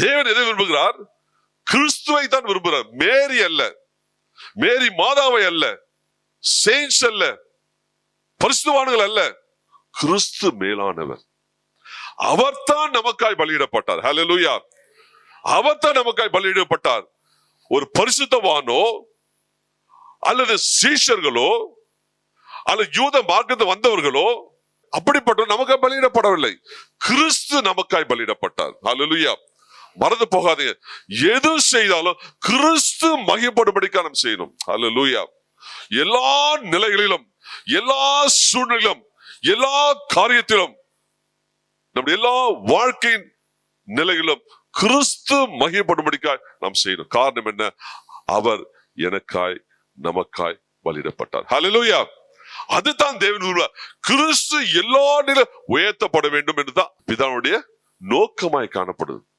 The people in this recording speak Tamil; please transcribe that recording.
தேவன் எதை விரும்புகிறார்? கிறிஸ்துவை தான் விரும்புகிறார். மேரி அல்ல, மேரி மாதாவை அல்ல, செயின்ஸ் அல்ல, பரிசுத்தவான்கள் அல்ல, கிறிஸ்து மேலானவர். அவர்தான் நமக்காய் பலியிடப்பட்டார். ஹல்லேலூயா. அவர்தான் நமக்காய் பலியிடப்பட்டார். ஒரு பரிசுத்தவானோ அல்லது சீஷர்களோ அல்லது யூத மார்க்கத்தை வந்தவர்களோ அப்படிப்பட்ட நமக்காய் பலியிடப்படவில்லை. கிறிஸ்து நமக்காய் பலியிடப்பட்டார். ஹல்லேலூயா. மறந்து போகாதீங்க, எது செய்தாலும் கிறிஸ்து மகிமைப்படும்படிக்காக நாம் செய்யணும். ஹல்லேலூயா. எல்லா நிலைகளிலும், எல்லா சூழ்நிலையிலும், எல்லா காரியத்திலும், நம்முடைய எல்லா வாழ்க்கையின் நிலைகளிலும் கிறிஸ்து மகிமைப்படும்படிக்காய் நாம் செய்யணும். காரணம் என்ன? அவர் எனக்காய் நமக்காய் பலியிடப்பட்டார். ஹல்லேலூயா. அதுதான் தேவன் கிறிஸ்து எல்லா நிலையிலும் உயர்த்தப்பட வேண்டும் என்றுதான் பிதாவுடைய நோக்கமாய் காணப்படுது.